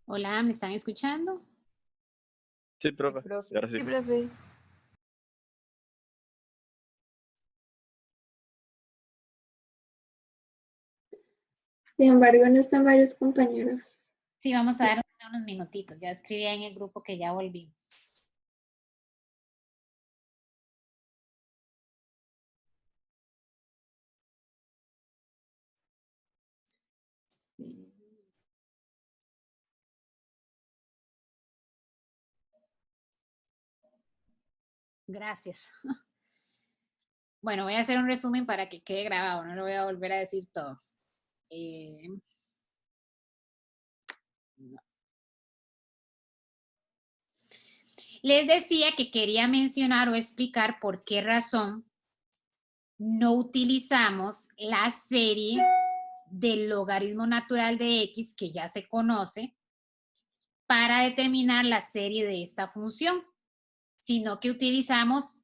Hola, ¿me están escuchando? Sí, Sí, profe. profe. Ahora sí. Sí, profe. Sin embargo, no están varios compañeros. Sí, vamos a dar unos minutitos. Ya escribí en el grupo que ya volvimos. Sí. Gracias. Bueno, voy a hacer un resumen para que quede grabado. No lo voy a volver a decir todo. No. Les decía que quería mencionar o explicar por qué razón no utilizamos la serie del logaritmo natural de x, que ya se conoce, para determinar la serie de esta función, sino que utilizamos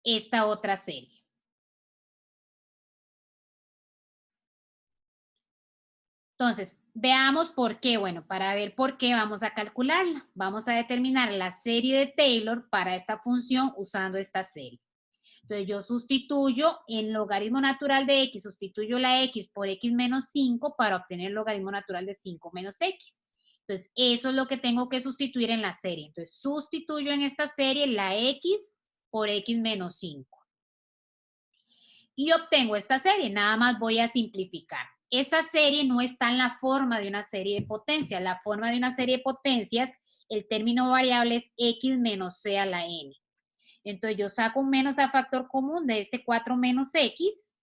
esta otra serie. Entonces, veamos por qué. Bueno, para ver por qué vamos a calcularla. Vamos a determinar la serie de Taylor para esta función usando esta serie. Entonces, yo sustituyo en logaritmo natural de x, sustituyo la x por x menos 5 para obtener el logaritmo natural de 5 menos x. Entonces, eso es lo que tengo que sustituir en la serie. Entonces, sustituyo en esta serie la x por x menos 5. Y obtengo esta serie. Nada más voy a simplificar. Esta serie no está en la forma de una serie de potencias. La forma de una serie de potencias, el término variable es x menos c a la n. Entonces, yo saco un menos a factor común de este 4 menos x,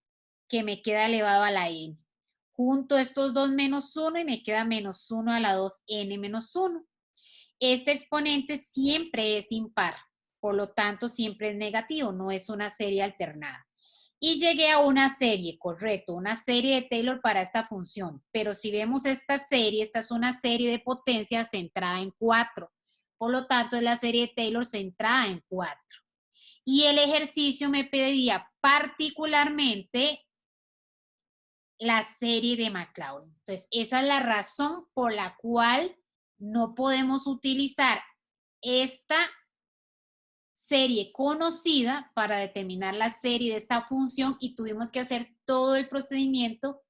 que me queda elevado a la n. Junto estos dos menos 1 y me queda menos 1 a la 2n menos 1. Este exponente siempre es impar, por lo tanto siempre es negativo, no es una serie alternada. Y llegué a una serie, correcto, una serie de Taylor para esta función. Pero si vemos esta serie, esta es una serie de potencias centrada en 4. Por lo tanto, es la serie de Taylor centrada en 4. Y el ejercicio me pedía particularmente la serie de Maclaurin. Entonces, esa es la razón por la cual no podemos utilizar esta serie conocida para determinar la serie de esta función y tuvimos que hacer todo el procedimiento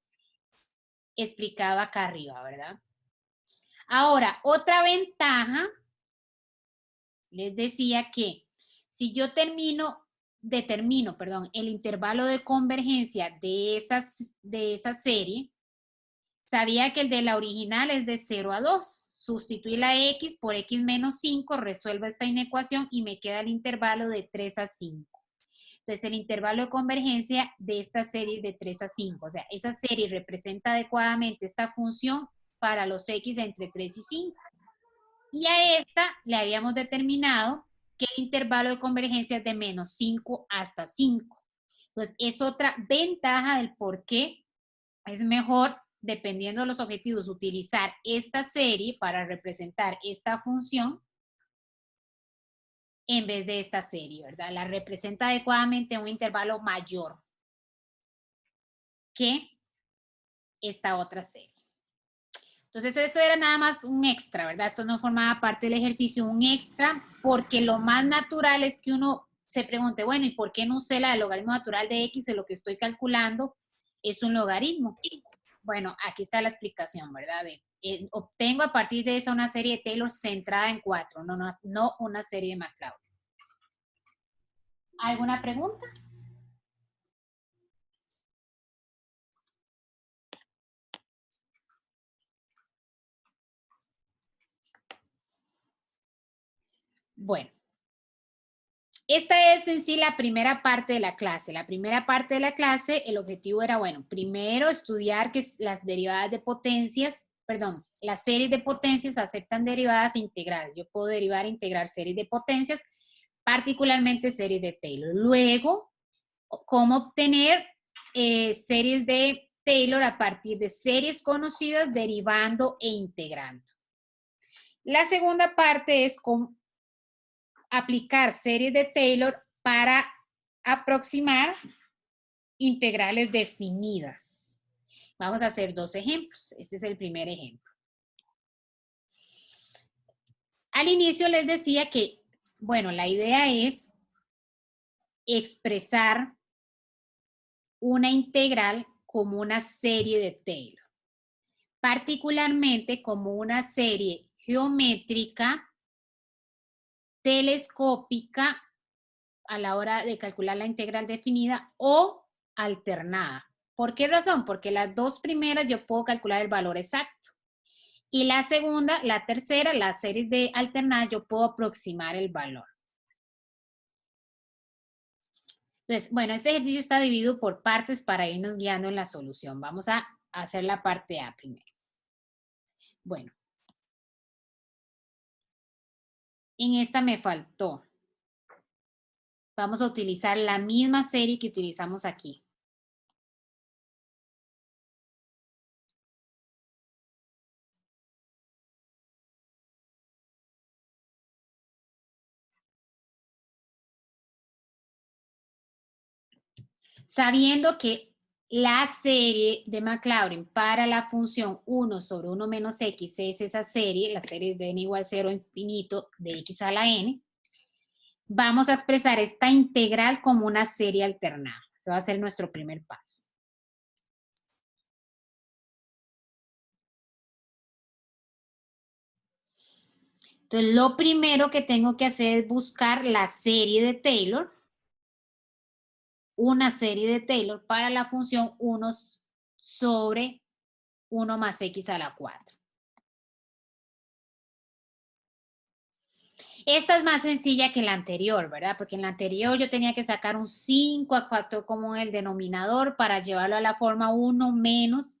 explicado acá arriba, ¿verdad? Ahora, otra ventaja, les decía que si yo determino el intervalo de convergencia de esa serie, sabía que el de la original es de 0 a 2. Sustituí la x por x menos 5, resuelvo esta inecuación y me queda el intervalo de 3 a 5. Entonces, el intervalo de convergencia de esta serie es de 3 a 5. O sea, esa serie representa adecuadamente esta función para los x entre 3 y 5. Y a esta le habíamos determinado que el intervalo de convergencia es de menos 5 hasta 5. Entonces, es otra ventaja del por qué es mejor, dependiendo de los objetivos, utilizar esta serie para representar esta función en vez de esta serie, ¿verdad? La representa adecuadamente en un intervalo mayor que esta otra serie. Entonces, esto era nada más un extra, ¿verdad? Esto no formaba parte del ejercicio, un extra, porque lo más natural es que uno se pregunte, bueno, ¿y por qué no usé la del logaritmo natural de x de lo que estoy calculando? Es un logaritmo. Bueno, aquí está la explicación, ¿verdad? Obtengo a partir de esa una serie de Taylor centrada en 4, no una serie de Maclaurin. ¿Alguna pregunta? Bueno, esta es en sí la primera parte de la clase. La primera parte de la clase, el objetivo era, bueno, primero estudiar que las derivadas de potencias, perdón, las series de potencias aceptan derivadas integrales. Yo puedo derivar e integrar series de potencias, particularmente series de Taylor. Luego, cómo obtener series de Taylor a partir de series conocidas, derivando e integrando. La segunda parte es cómo aplicar series de Taylor para aproximar integrales definidas. Vamos a hacer 2 ejemplos. Este es el primer ejemplo. Al inicio les decía que, bueno, la idea es expresar una integral como una serie de Taylor, particularmente como una serie geométrica telescópica a la hora de calcular la integral definida o alternada. ¿Por qué razón? Porque las 2 primeras yo puedo calcular el valor exacto. Y la segunda, la tercera, las series de alternadas, yo puedo aproximar el valor. Entonces, bueno, este ejercicio está dividido por partes para irnos guiando en la solución. Vamos a hacer la parte A primero. Bueno. En esta me faltó. Vamos a utilizar la misma serie que utilizamos aquí. Sabiendo que la serie de Maclaurin para la función 1 sobre 1 menos x es esa serie, la serie de n igual a 0 infinito de x a la n, vamos a expresar esta integral como una serie alternada. Ese va a ser nuestro primer paso. Entonces, lo primero que tengo que hacer es buscar la serie de Taylor, una serie de Taylor para la función 1 sobre 1 más x a la 4. Esta es más sencilla que la anterior, ¿verdad? Porque en la anterior yo tenía que sacar un 5 a 4 como el denominador para llevarlo a la forma 1 menos.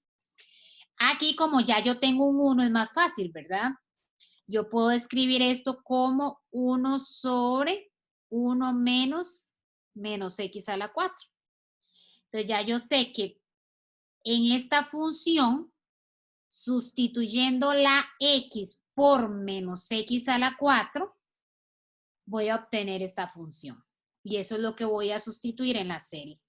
Aquí como ya yo tengo un 1 es más fácil, ¿verdad? Yo puedo escribir esto como 1 sobre 1 menos x a la 4. Entonces ya yo sé que en esta función, sustituyendo la x por menos x a la 4, voy a obtener esta función. Y eso es lo que voy a sustituir en la serie.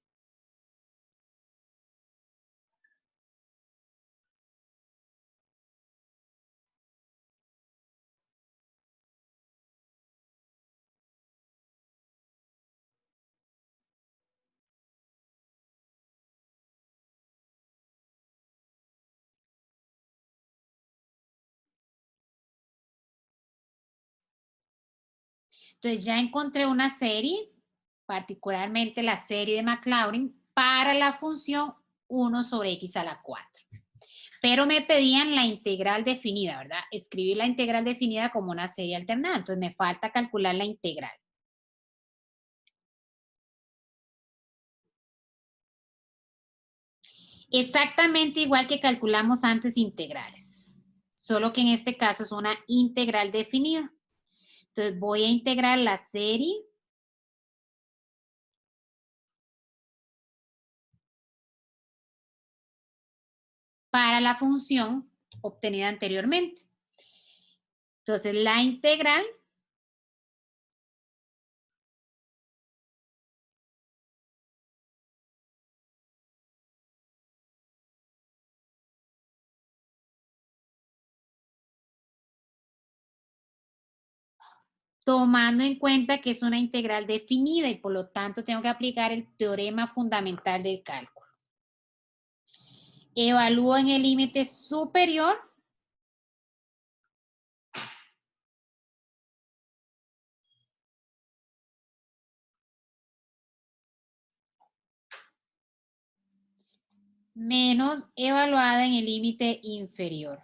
Entonces ya encontré una serie, particularmente la serie de Maclaurin, para la función 1 sobre x a la 4. Pero me pedían la integral definida, ¿verdad? Escribir la integral definida como una serie alternada. Entonces me falta calcular la integral. Exactamente igual que calculamos antes integrales. Solo que en este caso es una integral definida. Entonces voy a integrar la serie para la función obtenida anteriormente. Entonces, la integral tomando en cuenta que es una integral definida y por lo tanto tengo que aplicar el teorema fundamental del cálculo. Evalúo en el límite superior menos evaluada en el límite inferior.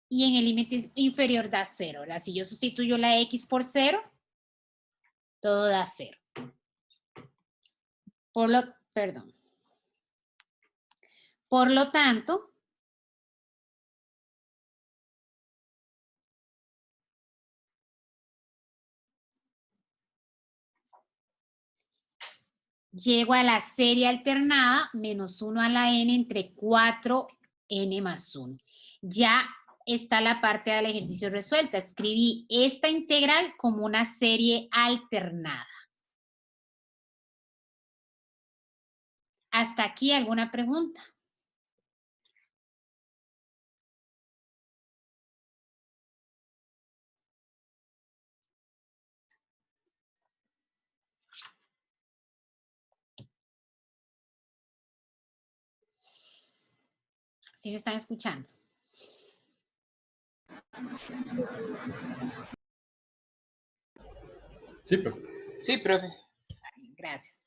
Y en el límite inferior da 0, ¿verdad? Si yo sustituyo la x por 0, todo da 0. Por lo tanto, llego a la serie alternada menos 1 a la n entre 4n más 1. Ya está la parte del ejercicio resuelta. Escribí esta integral como una serie alternada. ¿Hasta aquí alguna pregunta? ¿Sí me están escuchando? Sí, profe. Sí, profe. Gracias.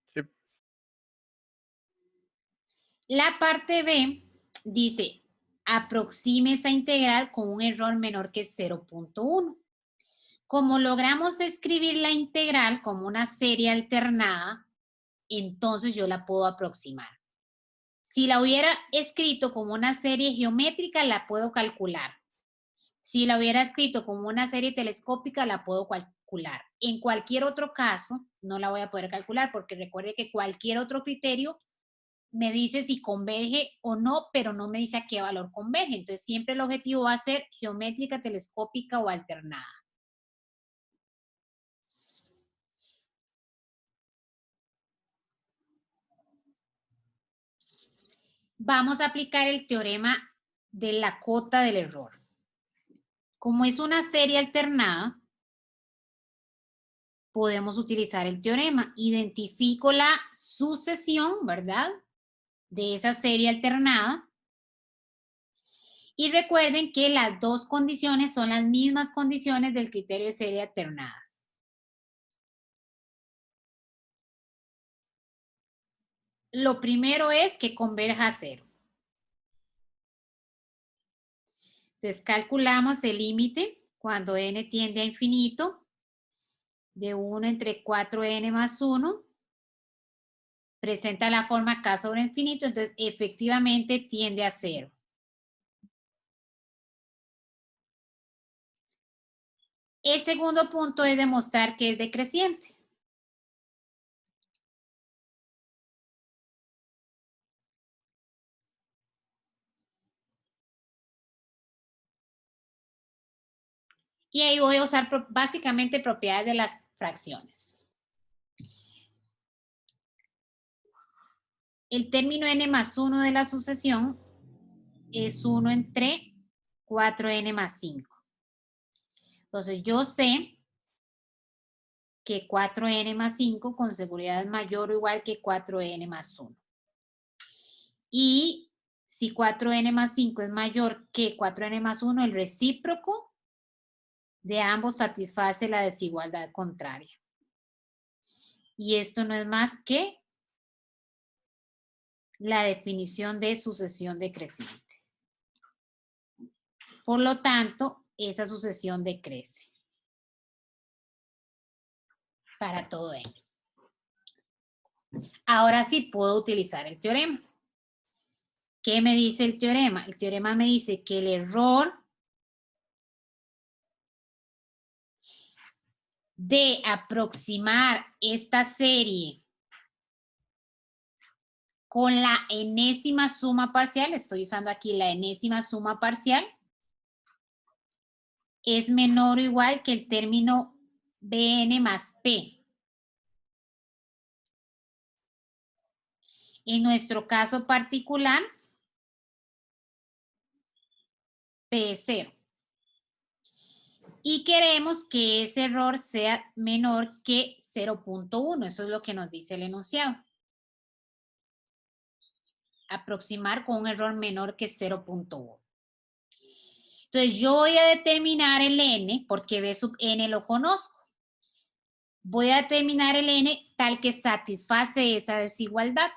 Sí. La parte B dice, aproxime esa integral con un error menor que 0.1. Como logramos escribir la integral como una serie alternada, entonces yo la puedo aproximar. Si la hubiera escrito como una serie geométrica, la puedo calcular. Si la hubiera escrito como una serie telescópica, la puedo calcular. En cualquier otro caso, no la voy a poder calcular porque recuerde que cualquier otro criterio me dice si converge o no, pero no me dice a qué valor converge. Entonces, siempre el objetivo va a ser geométrica, telescópica o alternada. Vamos a aplicar el teorema de la cota del error. Como es una serie alternada, podemos utilizar el teorema. Identifico la sucesión, ¿verdad?, de esa serie alternada. Y recuerden que las dos condiciones son las mismas condiciones del criterio de serie alternadas. Lo primero es que converja a 0. Entonces, calculamos el límite cuando n tiende a infinito de 1 entre 4n más 1. Presenta la forma k sobre infinito, entonces efectivamente tiende a 0. El segundo punto es demostrar que es decreciente. Y ahí voy a usar básicamente propiedades de las fracciones. El término n más 1 de la sucesión es 1 entre 4n más 5. Entonces, yo sé que 4n más 5 con seguridad es mayor o igual que 4n más 1. Y si 4n más 5 es mayor que 4n más 1, el recíproco de ambos satisface la desigualdad contraria. Y esto no es más que la definición de sucesión decreciente. Por lo tanto, esa sucesión decrece para todo n. Ahora sí puedo utilizar el teorema. ¿Qué me dice el teorema? El teorema me dice que el error de aproximar esta serie con la enésima suma parcial, estoy usando aquí la enésima suma parcial, es menor o igual que el término Bn más P. En nuestro caso particular, P es 0. Y queremos que ese error sea menor que 0.1. Eso es lo que nos dice el enunciado. Aproximar con un error menor que 0.1. Entonces, yo voy a determinar el n, porque B sub n lo conozco. Voy a determinar el n tal que satisface esa desigualdad.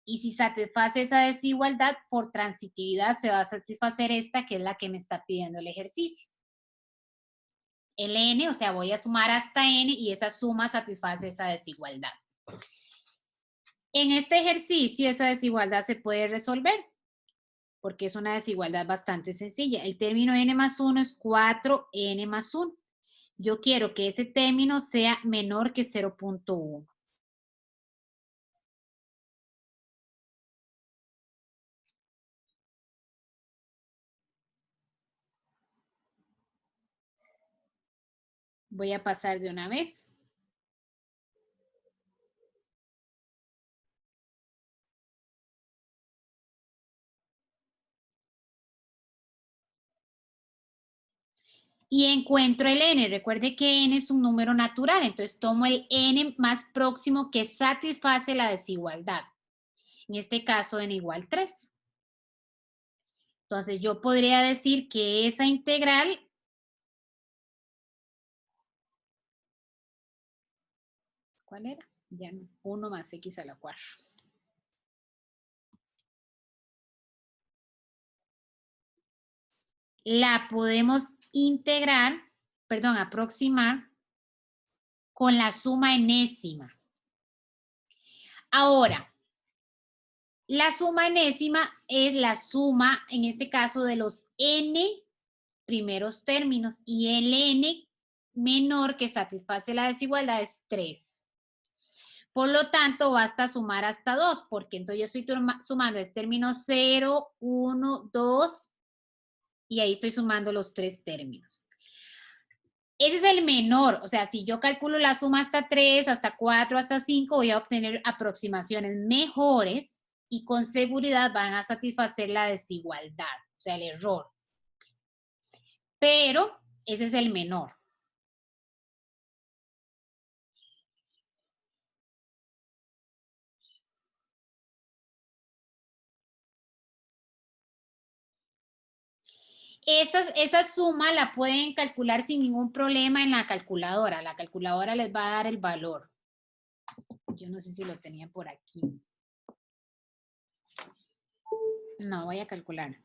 Y si satisface esa desigualdad, por transitividad se va a satisfacer esta, que es la que me está pidiendo el ejercicio. El n, o sea, voy a sumar hasta n y esa suma satisface esa desigualdad. En este ejercicio, esa desigualdad se puede resolver, porque es una desigualdad bastante sencilla. El término n más 1 es 4n más 1. Yo quiero que ese término sea menor que 0.1. Voy a pasar de una vez. Y encuentro el n. Recuerde que n es un número natural, entonces tomo el n más próximo que satisface la desigualdad. En este caso, n igual 3. Entonces, yo podría decir que esa integral ¿cuál era? Ya no, 1 más x a la 4. La podemos integrar, perdón, aproximar con la suma enésima. Ahora, la suma enésima es la suma, en este caso, de los n primeros términos y el n menor que satisface la desigualdad es 3. Por lo tanto, basta sumar hasta 2, porque entonces yo estoy sumando el término 0, 1, 2, y ahí estoy sumando los 3 términos. Ese es el menor, o sea, si yo calculo la suma hasta 3, hasta 4, hasta 5, voy a obtener aproximaciones mejores y con seguridad van a satisfacer la desigualdad, o sea, el error. Pero ese es el menor. Esa suma la pueden calcular sin ningún problema en la calculadora. La calculadora les va a dar el valor. Yo no sé si lo tenía por aquí. No, voy a calcular.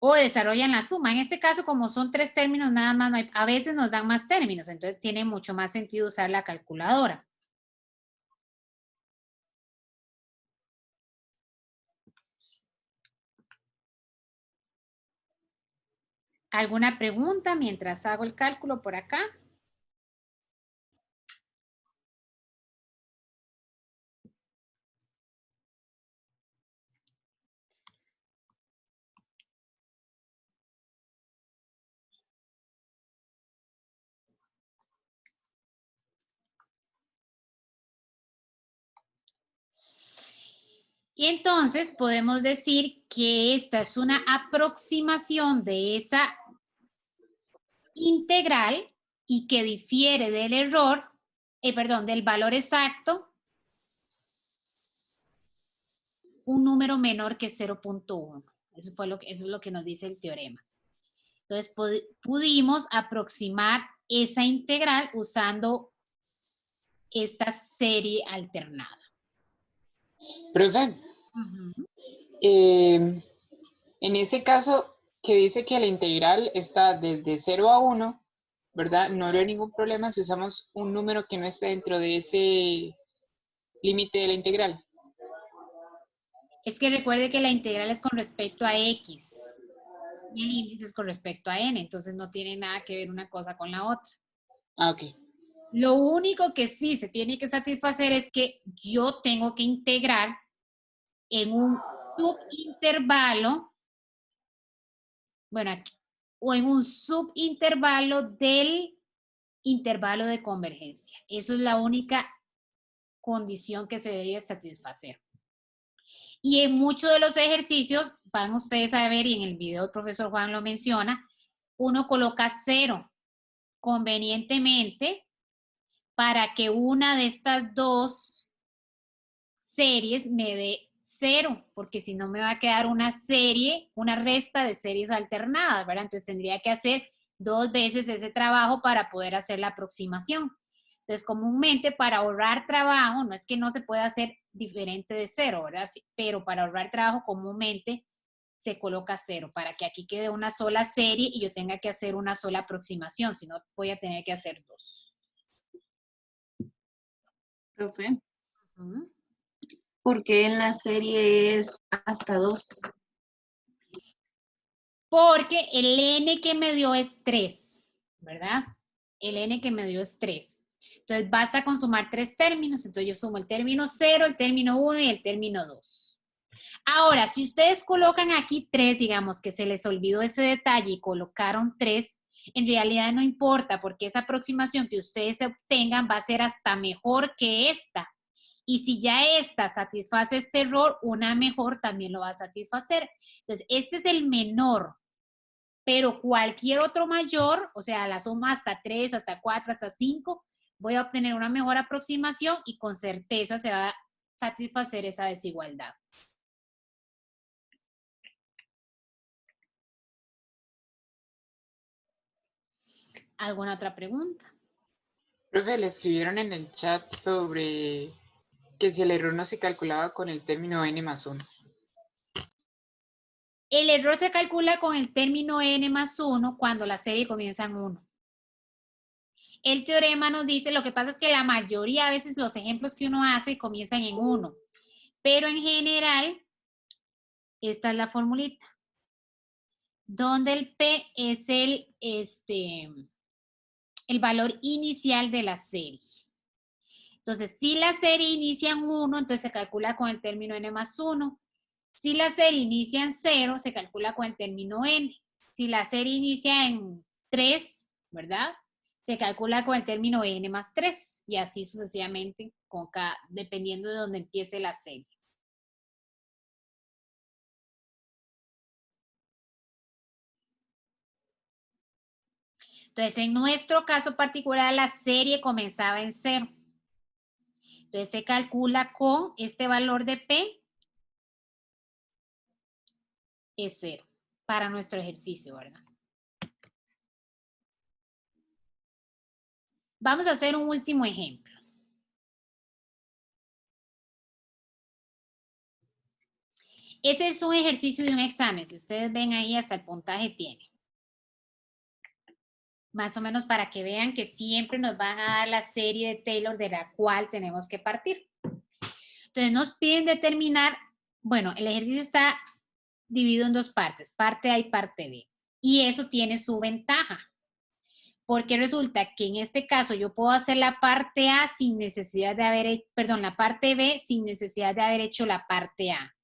O desarrollan la suma. En este caso, como son 3 términos, nada más, a veces nos dan más términos, entonces tiene mucho más sentido usar la calculadora. ¿Alguna pregunta mientras hago el cálculo por acá? Y entonces podemos decir que esta es una aproximación de esa integral y que difiere del error, del valor exacto, un número menor que 0.1. Eso es lo que nos dice el teorema. Entonces pudimos aproximar esa integral usando esta serie alternada. Profe, en ese caso que dice que la integral está desde 0 a 1, ¿verdad? No habría ningún problema si usamos un número que no esté dentro de ese límite de la integral. Es que recuerde que la integral es con respecto a x y el índice es con respecto a n, entonces no tiene nada que ver una cosa con la otra. Ah, ok. Lo único que sí se tiene que satisfacer es que yo tengo que integrar en un subintervalo, bueno, aquí, o en un subintervalo del intervalo de convergencia. Eso es la única condición que se debe satisfacer. Y en muchos de los ejercicios, van ustedes a ver, y en el video el profesor Juan lo menciona, uno coloca 0 convenientemente para que una de estas dos series me dé 0, porque si no me va a quedar una serie, una resta de series alternadas, ¿verdad? Entonces tendría que hacer 2 veces ese trabajo para poder hacer la aproximación. Entonces, comúnmente para ahorrar trabajo, no es que no se pueda hacer diferente de 0, ¿verdad? Sí, pero para ahorrar trabajo comúnmente se coloca 0 para que aquí quede una sola serie y yo tenga que hacer una sola aproximación, si no voy a tener que hacer 2. Profe, Uh-huh. ¿por qué en la serie es hasta 2? Porque el n que me dio es 3, ¿verdad? El n que me dio es 3. Entonces, basta con sumar 3 términos. Entonces, yo sumo el término 0, el término 1 y el término 2. Ahora, si ustedes colocan aquí 3, digamos que se les olvidó ese detalle y colocaron 3, en realidad no importa porque esa aproximación que ustedes obtengan va a ser hasta mejor que esta. Y si ya esta satisface este error, una mejor también lo va a satisfacer. Entonces, este es el menor. Pero cualquier otro mayor, o sea, la suma hasta 3, hasta 4, hasta 5, voy a obtener una mejor aproximación y con certeza se va a satisfacer esa desigualdad. ¿Alguna otra pregunta? Profe, le escribieron en el chat sobre que si el error no se calculaba con el término n más 1. El error se calcula con el término n más 1 cuando la serie comienza en 1. El teorema nos dice, lo que pasa es que la mayoría a veces los ejemplos que uno hace comienzan en 1, pero en general, esta es la formulita, donde el P es el valor inicial de la serie. Entonces, si la serie inicia en 1, entonces se calcula con el término n más 1. Si la serie inicia en 0, se calcula con el término n. Si la serie inicia en 3, ¿verdad? Se calcula con el término n más 3. Y así sucesivamente, dependiendo de donde empiece la serie. Entonces, en nuestro caso particular, la serie comenzaba en 0. Entonces, se calcula con este valor de P es 0 para nuestro ejercicio, ¿verdad? Vamos a hacer un último ejemplo. Ese es un ejercicio de un examen. Si ustedes ven ahí, hasta el puntaje tiene. Más o menos para que vean que siempre nos van a dar la serie de Taylor de la cual tenemos que partir. Entonces nos piden determinar, bueno, el ejercicio está dividido en dos partes, parte A y parte B. Y eso tiene su ventaja. Porque resulta que en este caso yo puedo hacer la parte A sin necesidad de haber, la parte B sin necesidad de haber hecho la parte A.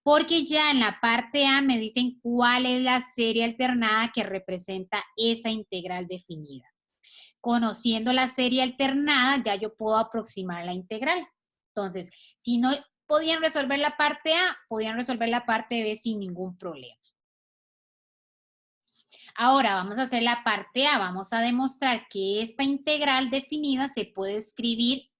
Porque ya en la parte A me dicen cuál es la serie alternada que representa esa integral definida. Conociendo la serie alternada, ya yo puedo aproximar la integral. Entonces, si no podían resolver la parte A, podían resolver la parte B sin ningún problema. Ahora vamos a hacer la parte A. Vamos a demostrar que esta integral definida se puede escribir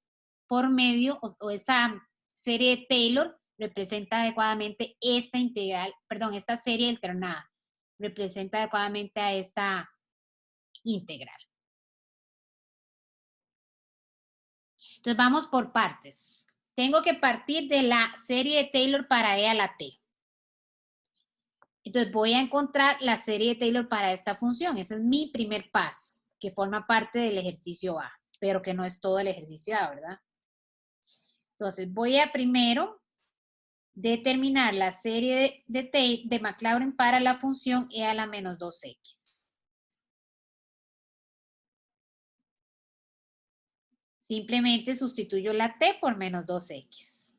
por medio, o esa serie de Taylor representa adecuadamente esta integral, esta serie alternada. Representa adecuadamente a esta integral. Entonces vamos por partes. Tengo que partir de la serie de Taylor para E a la T. Entonces voy a encontrar la serie de Taylor para esta función. Ese es mi primer paso, que forma parte del ejercicio A, pero que no es todo el ejercicio A, ¿verdad? Entonces voy a primero determinar la serie de Maclaurin para la función E a la menos 2x. Simplemente sustituyo la t por menos 2x.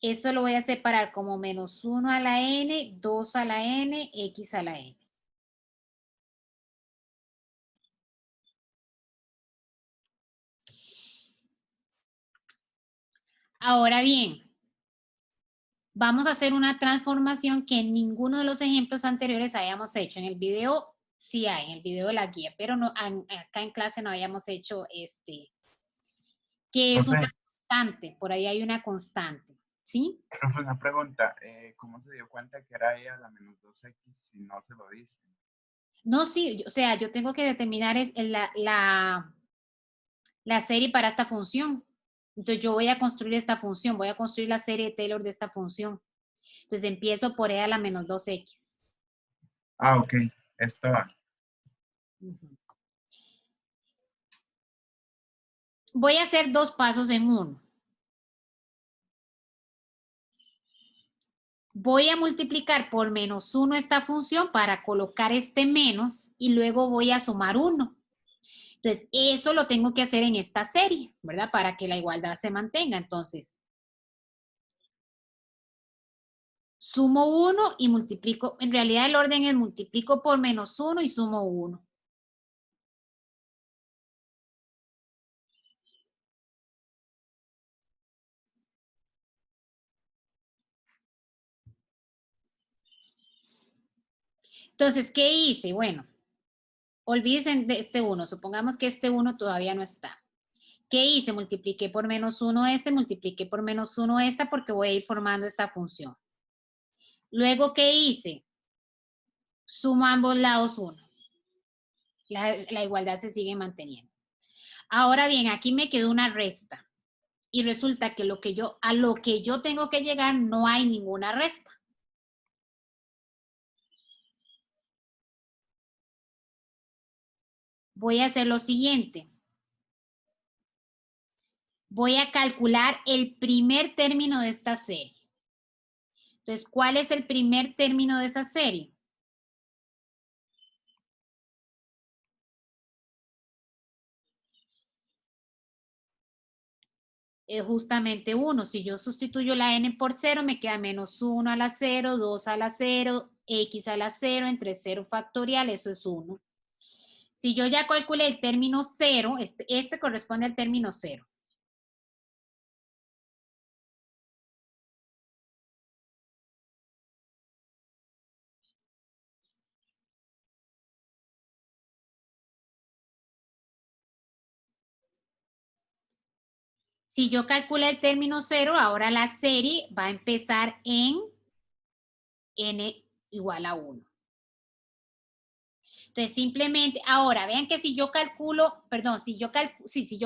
Eso lo voy a separar como menos 1 a la n, 2 a la n, x a la n. Ahora bien, vamos a hacer una transformación que en ninguno de los ejemplos anteriores hayamos hecho. En el video sí hay, en el video de la guía, pero no, acá en clase no hayamos hecho que es una constante, por ahí hay una constante, ¿sí? Profe, una pregunta, ¿cómo se dio cuenta que era E a la menos 2x si no se lo dicen? No, sí, o sea, yo tengo que determinar la serie para esta función. Entonces yo voy a construir esta función, voy a construir la serie de Taylor de esta función. Entonces empiezo por E a la menos 2x. Ah, ok, esto va. Voy a hacer dos pasos en uno. Voy a multiplicar por menos 1 esta función para colocar este menos y luego voy a sumar 1. Entonces, eso lo tengo que hacer en esta serie, ¿verdad? Para que la igualdad se mantenga. Entonces, sumo 1 y multiplico. En realidad el orden es multiplico por menos 1 y sumo 1. Entonces, ¿qué hice? Bueno, olvídense de este 1. Supongamos que este 1 todavía no está. ¿Qué hice? Multipliqué por menos 1 multipliqué por menos 1 esta porque voy a ir formando esta función. Luego, ¿qué hice? Sumo a ambos lados 1. La igualdad se sigue manteniendo. Ahora bien, aquí me quedó una resta. Y resulta que a lo que yo tengo que llegar no hay ninguna resta. Voy a hacer lo siguiente. Voy a calcular el primer término de esta serie. Entonces, ¿cuál es el primer término de esa serie? Es justamente 1. Si yo sustituyo la n por 0, me queda menos 1 a la 0, 2 a la 0, x a la 0, entre 0 factorial, eso es 1. Si yo ya calculé el término 0, este corresponde al término 0. Si yo calculé el término 0, ahora la serie va a empezar en n igual a 1. Entonces, simplemente, ahora, vean que si yo calculo, perdón, si yo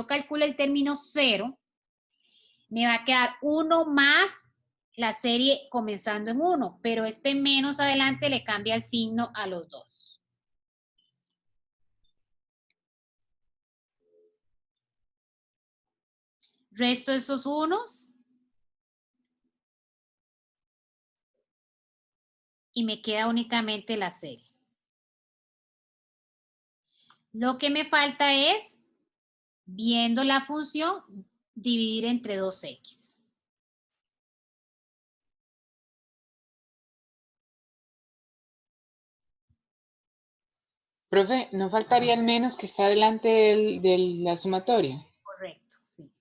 calculo el término 0, me va a quedar 1 más la serie comenzando en 1, pero este menos adelante le cambia el signo a los dos. Resto de esos unos. Y me queda únicamente la serie. Lo que me falta es, viendo la función, dividir entre 2x. Profe, ¿no faltaría el menos que está delante de la sumatoria? Correcto, sí.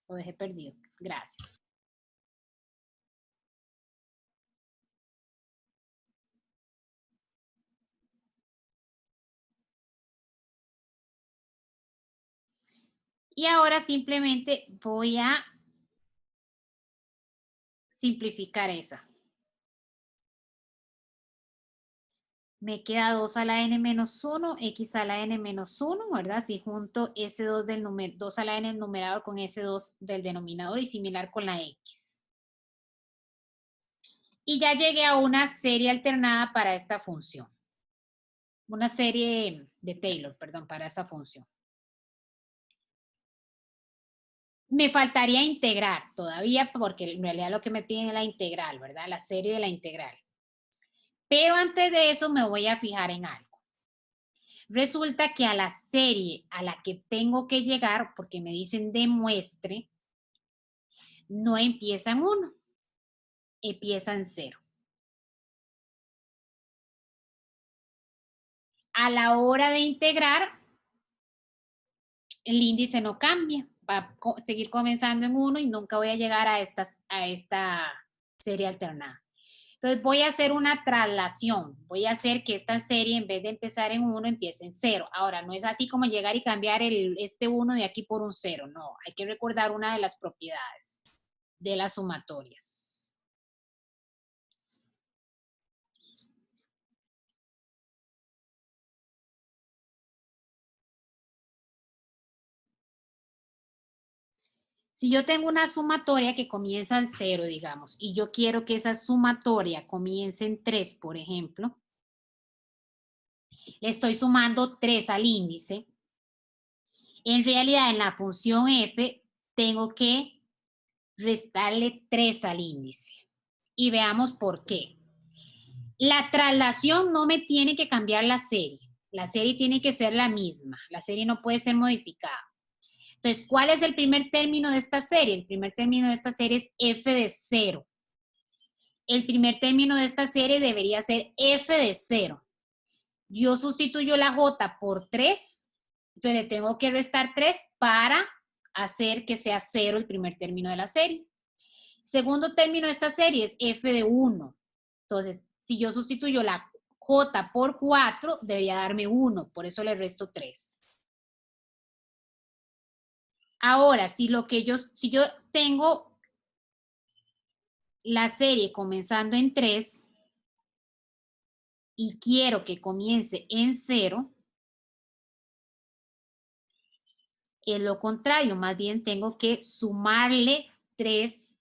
Lo dejé perdido. Gracias. Y ahora simplemente voy a simplificar esa. Me queda 2 a la n menos 1, x a la n menos 1, ¿verdad? Si junto S2 del 2 a la n del numerador con S2 del denominador y similar con la x. Y ya llegué a una serie alternada para esta función. Una serie de Taylor, perdón, para esa función. Me faltaría integrar todavía porque en realidad lo que me piden es la integral, ¿verdad? La serie de la integral. Pero antes de eso me voy a fijar en algo. Resulta que a la serie a la que tengo que llegar, porque me dicen demuestre, no empieza en 1, empieza en 0. A la hora de integrar, el índice no cambia, va a seguir comenzando en 1 y nunca voy a llegar a esta serie alternada. Entonces voy a hacer una traslación, voy a hacer que esta serie en vez de empezar en 1 empiece en 0. Ahora, no es así como llegar y cambiar este 1 de aquí por un 0, no, hay que recordar una de las propiedades de las sumatorias. Si yo tengo una sumatoria que comienza en 0, digamos, y yo quiero que esa sumatoria comience en 3, por ejemplo, le estoy sumando 3 al índice. En realidad, en la función f, tengo que restarle 3 al índice. Y veamos por qué. La traslación no me tiene que cambiar la serie. La serie tiene que ser la misma. La serie no puede ser modificada. Entonces, ¿cuál es el primer término de esta serie? El primer término de esta serie es f de 0. El primer término de esta serie debería ser f de 0. Yo sustituyo la j por 3. Entonces, le tengo que restar 3 para hacer que sea 0 el primer término de la serie. Segundo término de esta serie es f de 1. Entonces, si yo sustituyo la J por 4 debería darme 1, por eso le resto 3. Ahora, si yo tengo la serie comenzando en 3 y quiero que comience en 0, es lo contrario, más bien tengo que sumarle 3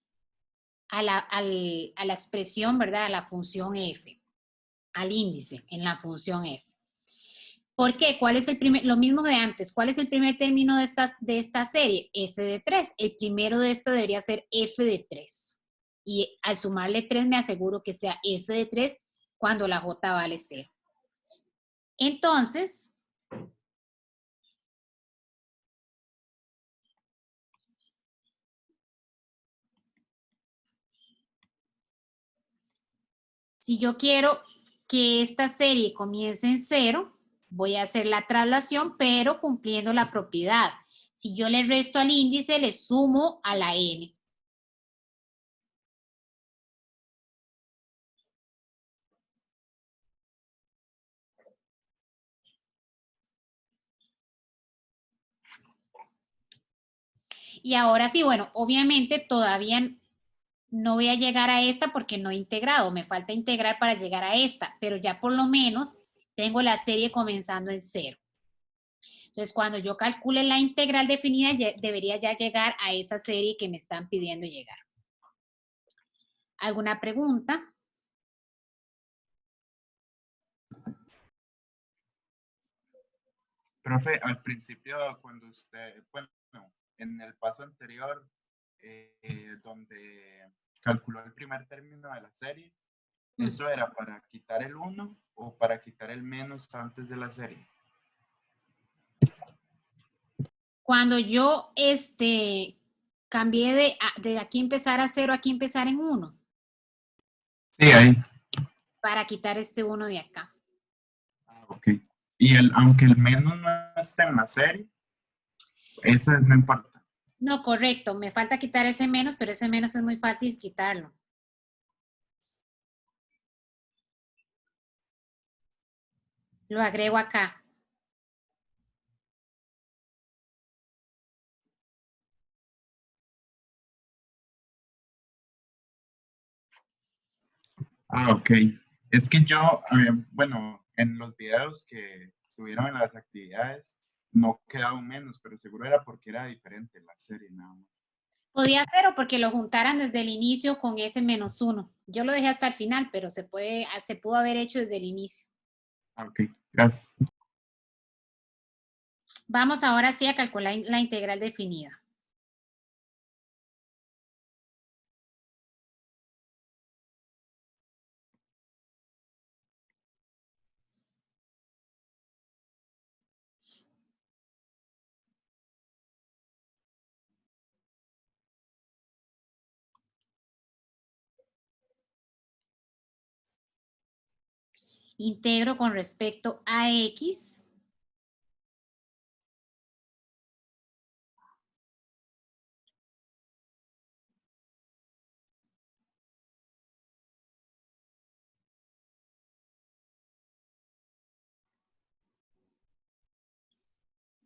a la expresión, ¿verdad? A la función f, al índice en la función f. ¿Por qué? ¿Cuál es el primer? Lo mismo de antes. ¿Cuál es el primer término de esta serie? F de 3. El primero de esta debería ser F de 3. Y al sumarle 3 me aseguro que sea F de 3 cuando la J vale 0. Entonces, si yo quiero que esta serie comience en 0, voy a hacer la traslación, pero cumpliendo la propiedad. Si yo le resto al índice, le sumo a la n. Y ahora sí, bueno, obviamente todavía no voy a llegar a esta porque no he integrado, me falta integrar para llegar a esta, pero ya por lo menos tengo la serie comenzando en 0. Entonces, cuando yo calcule la integral definida, debería ya llegar a esa serie que me están pidiendo llegar. ¿Alguna pregunta? Profe, al principio, cuando usted, bueno, en el paso anterior, donde calculó el primer término de la serie, ¿eso era para quitar el 1 o para quitar el menos antes de la serie? Cuando yo cambié de aquí empezar a 0 a aquí empezar en 1. Sí, ahí. Para quitar este 1 de acá. Ah, ok. Y aunque el menos no esté en la serie, eso no importa. No, correcto. Me falta quitar ese menos, pero ese menos es muy fácil quitarlo. Lo agrego acá. Ah, ok. Es que yo, bueno, en los videos que subieron en las actividades, no quedaba un menos, pero seguro era porque era diferente la serie, nada más. Podía ser o porque lo juntaran desde el inicio con ese menos 1. Yo lo dejé hasta el final, pero se pudo haber hecho desde el inicio. Ah, ok, gracias. Vamos ahora sí a calcular la integral definida. Integro con respecto a x.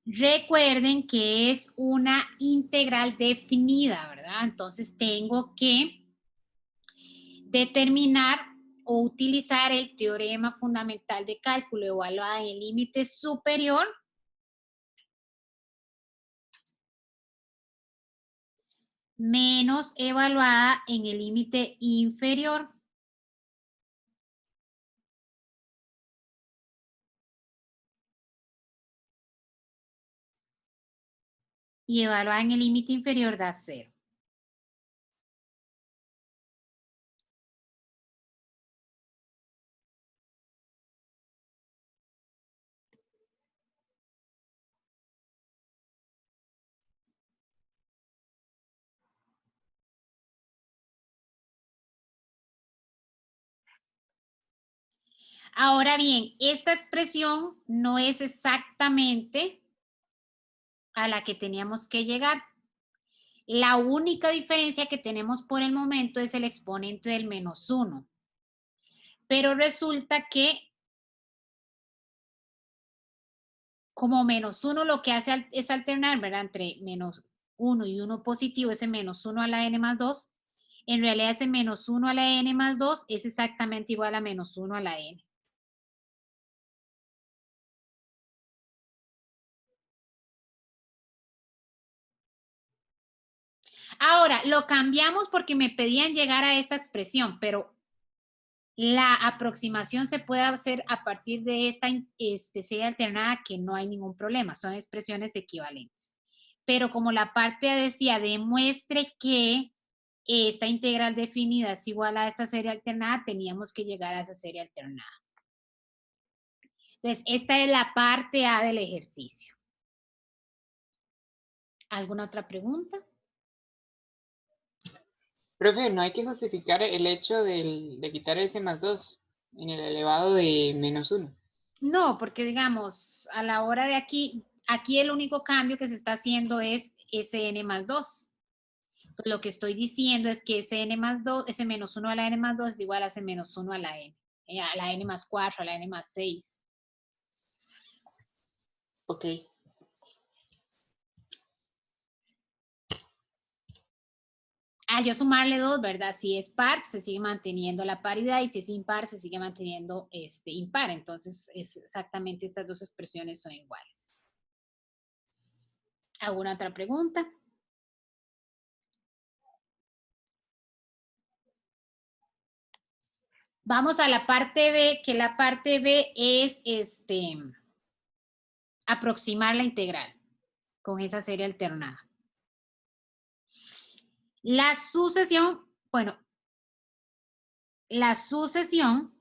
Recuerden que es una integral definida, ¿verdad? Entonces tengo que determinar o utilizar el teorema fundamental de cálculo evaluada en el límite superior menos evaluada en el límite inferior. Y evaluada en el límite inferior da 0. Ahora bien, esta expresión no es exactamente a la que teníamos que llegar. La única diferencia que tenemos por el momento es el exponente del menos 1. Pero resulta que Como -1 lo que hace es alternar, ¿verdad? Entre -1 y 1 positivo, ese -1 a la n más 2. En realidad ese -1 a la n más 2 es exactamente igual a -1 a la n. Ahora, lo cambiamos porque me pedían llegar a esta expresión, pero la aproximación se puede hacer a partir de esta serie alternada, que no hay ningún problema, son expresiones equivalentes. Pero como la parte decía, demuestre que esta integral definida es igual a esta serie alternada, teníamos que llegar a esa serie alternada. Entonces, esta es la parte A del ejercicio. ¿Alguna otra pregunta? Profe, no hay que justificar el hecho de quitar ese más 2 en el elevado de -1. No, porque digamos, a la hora de aquí el único cambio que se está haciendo es Sn más 2. Entonces, lo que estoy diciendo es que ese n más 2, ese -1 a la n más 2 es igual a ese -1 a la n más 4, a la n más 6. Ok. Al yo sumarle 2, ¿verdad? Si es par, se sigue manteniendo la paridad, y si es impar, se sigue manteniendo impar. Entonces, exactamente estas dos expresiones son iguales. ¿Alguna otra pregunta? Vamos a la parte B, que la parte B es aproximar la integral con esa serie alternada. La sucesión, bueno, la sucesión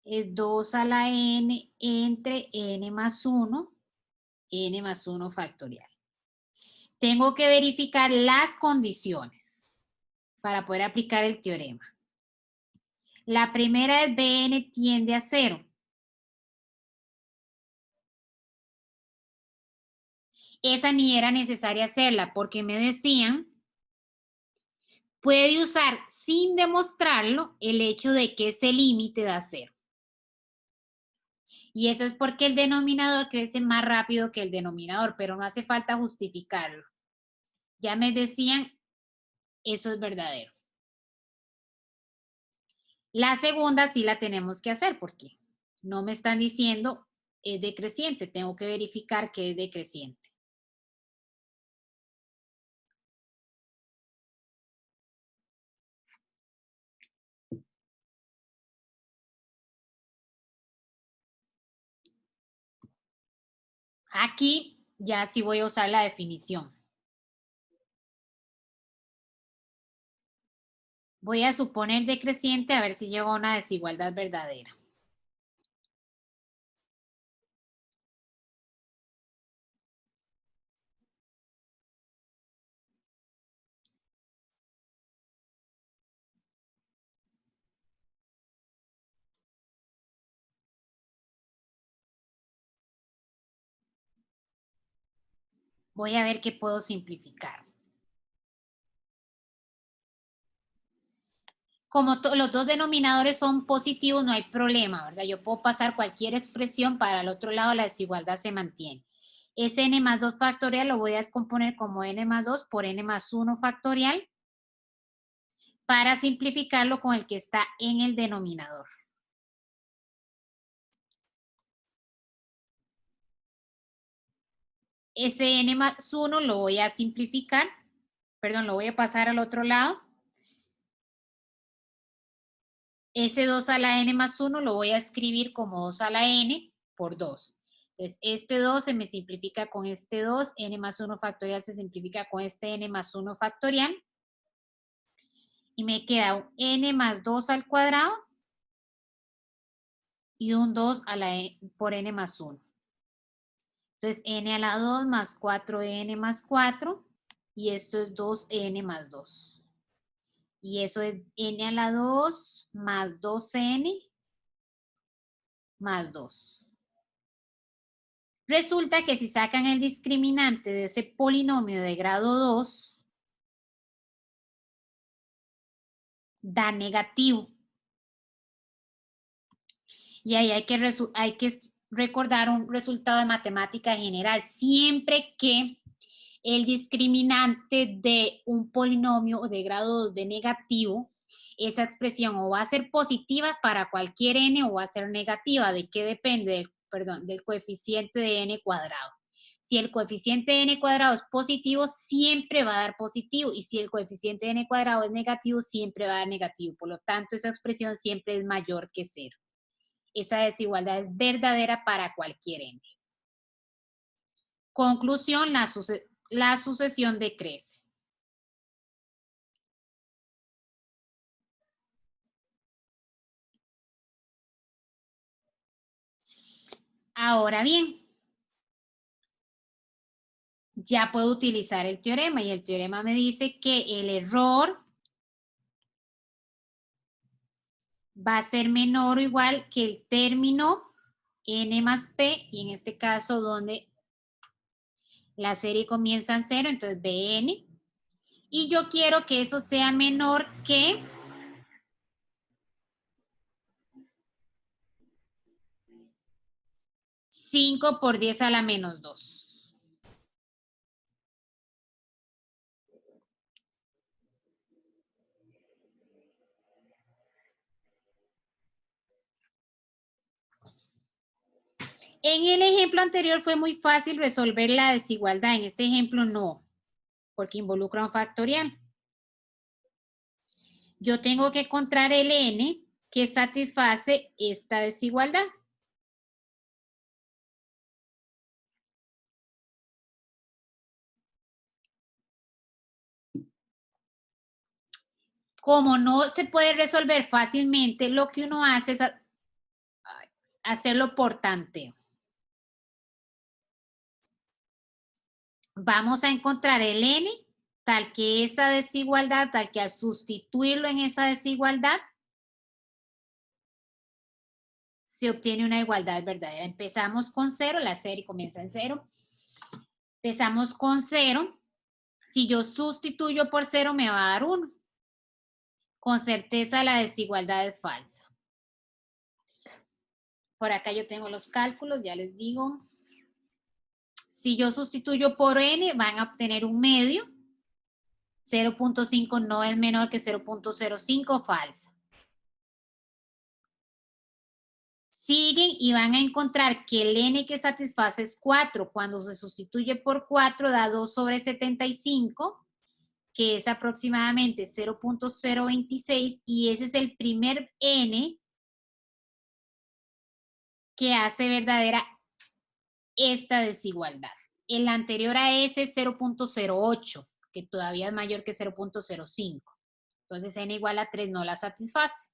es 2 a la n entre n más 1 factorial. Tengo que verificar las condiciones para poder aplicar el teorema. La primera es Bn tiende a 0. Esa ni era necesaria hacerla porque me decían, puede usar sin demostrarlo el hecho de que ese límite da 0. Y eso es porque el denominador crece más rápido que el denominador, pero no hace falta justificarlo. Ya me decían, eso es verdadero. La segunda sí la tenemos que hacer porque no me están diciendo es decreciente, tengo que verificar que es decreciente. Aquí ya sí voy a usar la definición. Voy a suponer decreciente a ver si llego a una desigualdad verdadera. Voy a ver qué puedo simplificar. Como los dos denominadores son positivos, no hay problema, ¿verdad? Yo puedo pasar cualquier expresión, para el otro lado la desigualdad se mantiene. Ese n más 2 factorial lo voy a descomponer como n más 2 por n más 1 factorial para simplificarlo con el que está en el denominador. Ese n más 1 lo voy a simplificar, perdón, lo voy a pasar al otro lado. Ese 2 a la n más 1 lo voy a escribir como 2 a la n por 2. Entonces, este 2 se me simplifica con este 2, n más 1 factorial se simplifica con este n más 1 factorial. Y me queda un n más 2 al cuadrado y un 2 a la por n más 1. Entonces, n a la 2 más 4n más 4, y esto es 2n más 2. Y eso es n a la 2 más 2n más 2. Resulta que si sacan el discriminante de ese polinomio de grado 2, da negativo. Y ahí hay que recordar un resultado de matemática general. Siempre que el discriminante de un polinomio de grado 2 de negativo, esa expresión o va a ser positiva para cualquier n o va a ser negativa. ¿De qué depende? Del coeficiente de n cuadrado. Si el coeficiente de n cuadrado es positivo, siempre va a dar positivo. Y si el coeficiente de n cuadrado es negativo, siempre va a dar negativo. Por lo tanto, esa expresión siempre es mayor que 0. Esa desigualdad es verdadera para cualquier n. Conclusión, la sucesión decrece. Ahora bien, ya puedo utilizar el teorema y el teorema me dice que el error va a ser menor o igual que el término n más p, y en este caso donde la serie comienza en 0, entonces bn, y yo quiero que eso sea menor que 5 por 10 a la menos 2. En el ejemplo anterior fue muy fácil resolver la desigualdad. En este ejemplo no, porque involucra un factorial. Yo tengo que encontrar el n que satisface esta desigualdad. Como no se puede resolver fácilmente, lo que uno hace es hacerlo por tanteo. Vamos a encontrar el n tal que esa desigualdad, tal que al sustituirlo en esa desigualdad, se obtiene una igualdad verdadera. Empezamos con 0, la serie comienza en 0. Empezamos con 0. Si yo sustituyo por 0, me va a dar 1. Con certeza la desigualdad es falsa. Por acá yo tengo los cálculos, ya les digo. Si yo sustituyo por n, van a obtener un medio. 0.5 no es menor que 0.05, falsa. Siguen y van a encontrar que el n que satisface es 4. Cuando se sustituye por 4 da 2 sobre 75, que es aproximadamente 0.026, y ese es el primer n que hace verdadera esta desigualdad. El anterior a ese es 0.08, que todavía es mayor que 0.05. Entonces n igual a 3 no la satisface.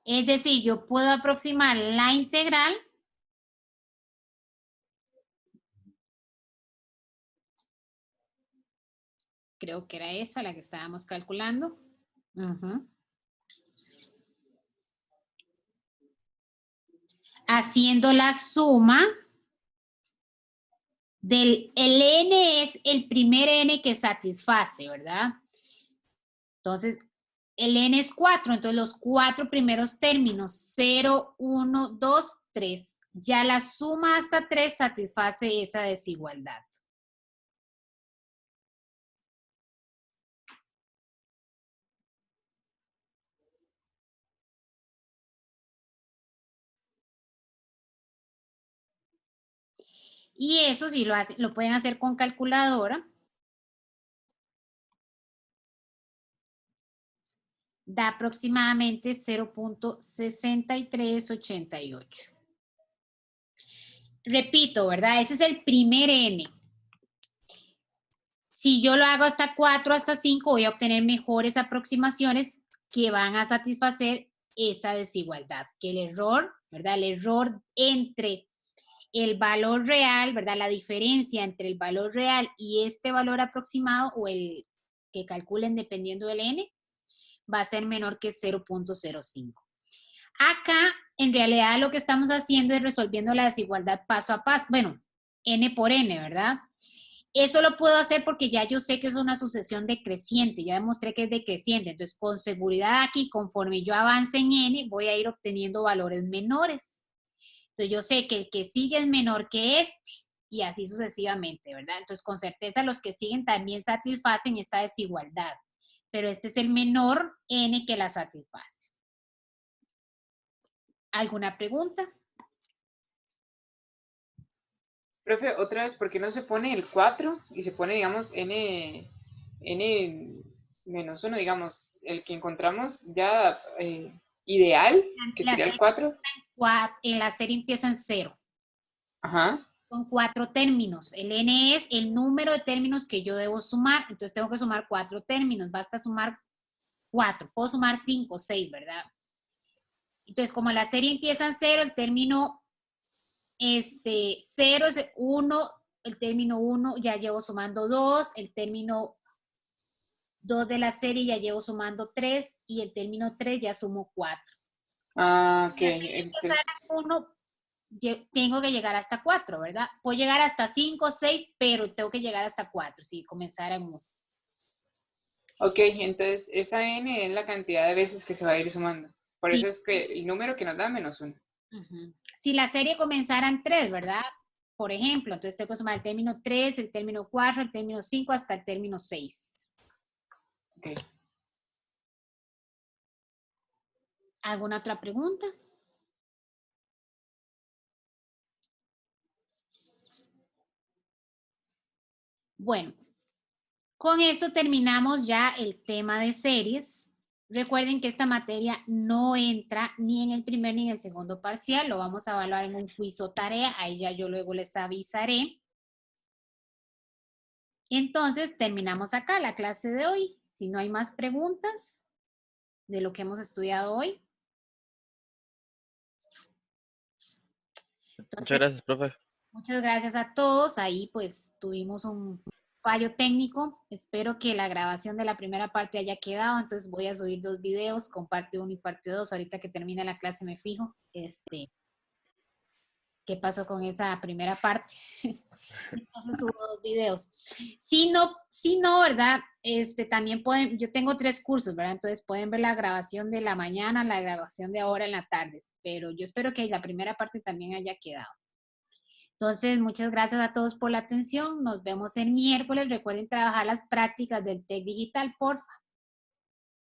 Es decir, yo puedo aproximar la integral creo que era esa la que estábamos calculando. Haciendo la suma del el n es el primer n que satisface, ¿verdad? Entonces, el n es 4, entonces los 4 primeros términos, 0, 1, 2, 3. Ya la suma hasta 3 satisface esa desigualdad. Y eso sí lo pueden hacer con calculadora. Da aproximadamente 0.6388. Repito, ¿verdad? Ese es el primer n. Si yo lo hago hasta 4, hasta 5, voy a obtener mejores aproximaciones que van a satisfacer esa desigualdad. Que el error, ¿verdad? El error entre el valor real, ¿verdad? La diferencia entre el valor real y este valor aproximado o el que calculen dependiendo del n, va a ser menor que 0.05. Acá, en realidad, lo que estamos haciendo es resolviendo la desigualdad paso a paso. Bueno, n por n, ¿verdad? Eso lo puedo hacer porque ya yo sé que es una sucesión decreciente, ya demostré que es decreciente. Entonces, con seguridad aquí, conforme yo avance en n, voy a ir obteniendo valores menores. Entonces, yo sé que el que sigue es menor que este, y así sucesivamente, ¿verdad? Entonces, con certeza los que siguen también satisfacen esta desigualdad, pero este es el menor n que la satisface. ¿Alguna pregunta? Profe, otra vez, ¿por qué no se pone el 4 y se pone, digamos, n menos 1, digamos, el que encontramos ya ideal, que sería el 4? En la serie empieza en 0. Ajá. Son 4 términos. El n es el número de términos que yo debo sumar. Entonces tengo que sumar 4 términos. Basta sumar 4. Puedo sumar 5, 6, ¿verdad? Entonces, como la serie empieza en 0, el término 0 es 1, el término 1 ya llevo sumando 2, el término 2 de la serie ya llevo sumando 3 y el término 3 ya sumo 4. Ah, ok. Si la serie empieza en 1, tengo que llegar hasta 4, ¿verdad? Puedo llegar hasta 5, 6, pero tengo que llegar hasta 4 si comenzara en 1. Ok, entonces esa n es la cantidad de veces que se va a ir sumando. Por Sí. eso es que el número que nos da menos 1. Si la serie comenzara en 3, ¿verdad? Por ejemplo, entonces tengo que sumar el término 3, el término 4, el término 5 hasta el término 6. Ok. ¿Alguna otra pregunta? Bueno, con esto terminamos ya el tema de series. Recuerden que esta materia no entra ni en el primer ni en el segundo parcial. Lo vamos a evaluar en un quiz o tarea. Ahí ya yo luego les avisaré. Entonces, terminamos acá la clase de hoy. Si no hay más preguntas de lo que hemos estudiado hoy. Entonces, muchas gracias, profe. Muchas gracias a todos. Ahí pues tuvimos un fallo técnico. Espero que la grabación de la primera parte haya quedado. Entonces voy a subir 2 videos, con parte 1 y parte 2. Ahorita que termine la clase me fijo. ¿Qué pasó con esa primera parte? Entonces subo 2 videos. Si no, ¿verdad? También pueden, yo tengo 3 cursos, ¿verdad? Entonces pueden ver la grabación de la mañana, la grabación de ahora en la tarde. Pero yo espero que la primera parte también haya quedado. Entonces, muchas gracias a todos por la atención. Nos vemos el miércoles. Recuerden trabajar las prácticas del TEC Digital, porfa.